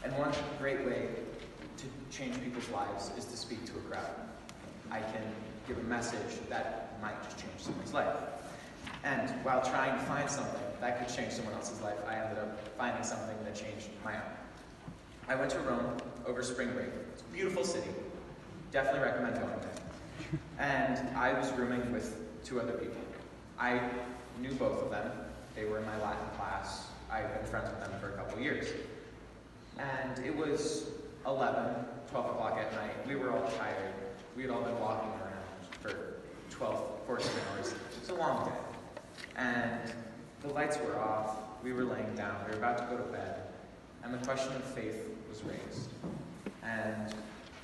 And one great way to change people's lives is to speak to a crowd. I can give a message that might just change someone's life. And while trying to find something that could change someone else's life, I ended up finding something that changed my own. I went to Rome over spring break. It's a beautiful city. Definitely recommend going there. And I was rooming with 2 other people. I knew both of them. They were in my Latin class. I've been friends with them for a couple years. And it was 11, 12 o'clock at night. We were all tired. We had all been walking around for 12, 14 hours. It was a long day. And the lights were off. We were laying down. We were about to go to bed. And the question of faith was raised. And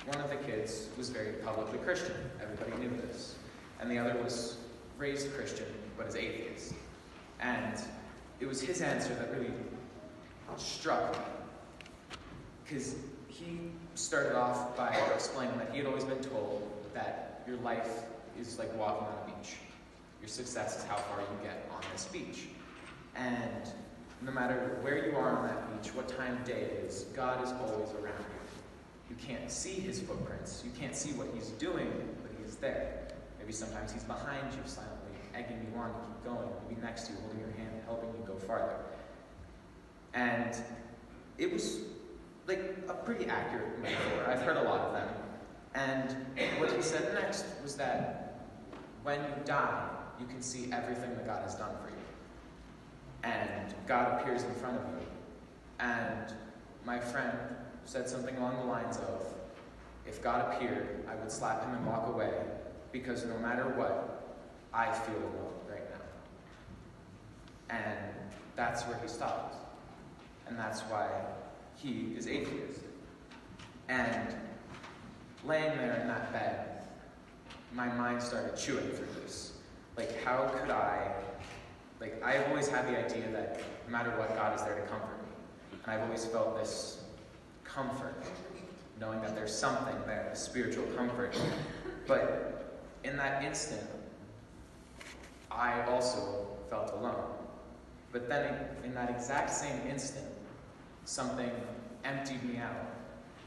one of the kids was very publicly Christian. Everybody knew this. And the other was raised Christian, but is atheist. And it was his answer that really struck me. Because he started off by explaining that he had always been told that your life is like walking on a beach. Your success is how far you get on this beach. And no matter where you are on that beach, what time of day it is, God is always around you. You can't see his footprints. You can't see what he's doing, but he is there. Maybe sometimes he's behind you silently, egging you on to keep going, maybe next to you, holding your hand, helping you go farther. And it was like a pretty accurate metaphor. I've heard a lot of them. And what he said next was that when you die, you can see everything that God has done for you. And God appears in front of you. And my friend said something along the lines of, if God appeared, I would slap him and walk away, because no matter what, I feel alone right now. And that's where he stopped. And that's why he is atheist. And laying there in that bed, my mind started chewing through this. Like, how could I've always had the idea that no matter what, God is there to comfort me. And I've always felt this comfort, knowing that there's something there, a spiritual comfort. But in that instant, I also felt alone. But then in that exact same instant, something emptied me out,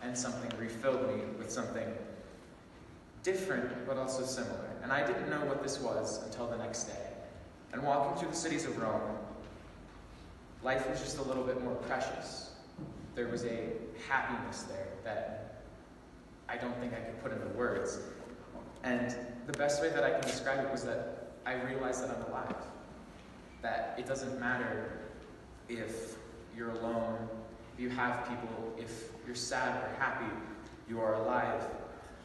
and something refilled me with something different, but also similar. And I didn't know what this was until the next day. And walking through the cities of Rome, life was just a little bit more precious. There was a happiness there that I don't think I could put into words. And the best way that I can describe it was that I realized that I'm alive. That it doesn't matter if you're alone, if you have people, if you're sad or happy, you are alive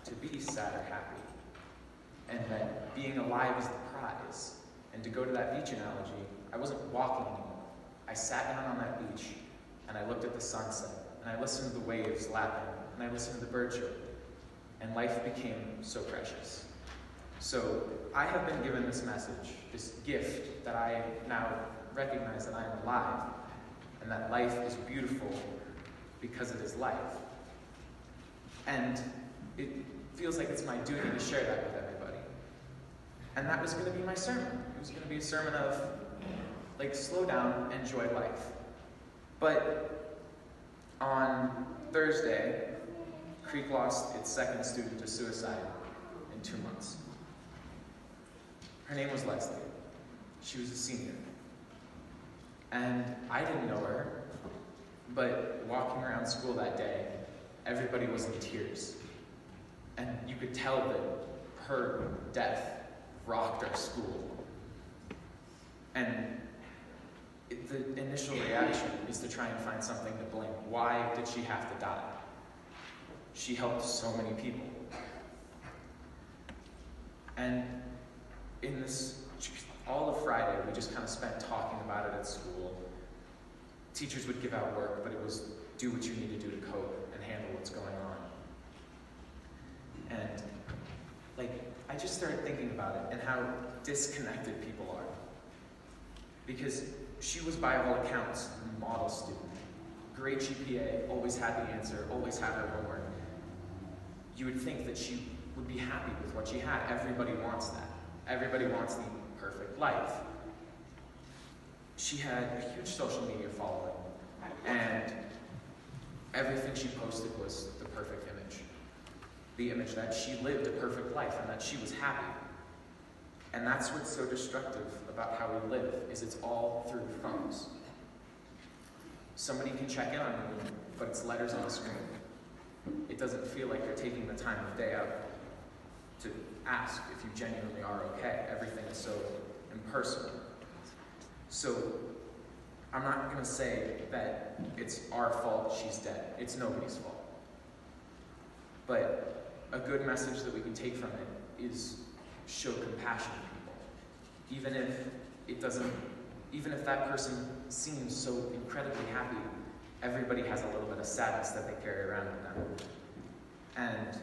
to be sad or happy. And that being alive is the prize. And to go to that beach analogy, I wasn't walking anymore. I sat down on that beach, and I looked at the sunset, and I listened to the waves lapping, and I listened to the bird chirp, and life became so precious. So I have been given this message, this gift, that I now recognize that I am alive, and that life is beautiful because it is life. And it feels like it's my duty to share that with everybody. And that was going to be my sermon. It was going to be a sermon of, slow down, enjoy life. But on Thursday, Creek lost its second student to suicide in 2 months. Her name was Leslie. She was a senior. And I didn't know her, but walking around school that day, everybody was in tears. And you could tell that her death rocked our school. And the initial reaction is to try and find something to blame. Why did she have to die? She helped so many people. And in this, all of Friday, we just kind of spent talking about it at school. Teachers would give out work, but it was do what you need to do to cope and handle what's going on. And I just started thinking about it and how disconnected people are. Because she was, by all accounts, a model student. Great GPA, always had the answer, always had her homework. You would think that she would be happy with what she had. Everybody wants that. Everybody wants the perfect life. She had a huge social media following, and everything she posted was the perfect image. The image that she lived a perfect life and that she was happy. And that's what's so destructive about how we live, is it's all through phones. Somebody can check in on you, but it's letters on the screen. It doesn't feel like you're taking the time of day out to ask if you genuinely are okay. Everything is so impersonal. So I'm not going to say that it's our fault she's dead. It's nobody's fault. But a good message that we can take from it is show compassion to people. Even if that person seems so incredibly happy, everybody has a little bit of sadness that they carry around with them. And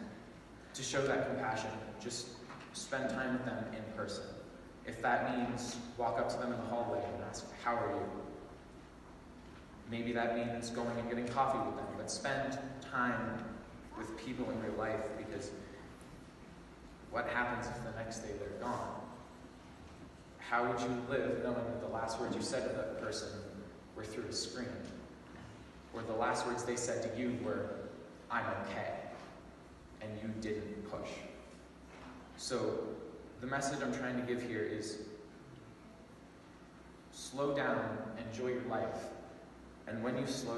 to show that compassion, just spend time with them in person. If that means walk up to them in the hallway and ask, how are you? Maybe that means going and getting coffee with them, but spend time with people in your life, because what happens if the next day they're gone? How would you live knowing that the last words you said to that person were through a screen? Or the last words they said to you were, I'm okay, and you didn't push. So the message I'm trying to give here is slow down, enjoy your life, and when you slow down,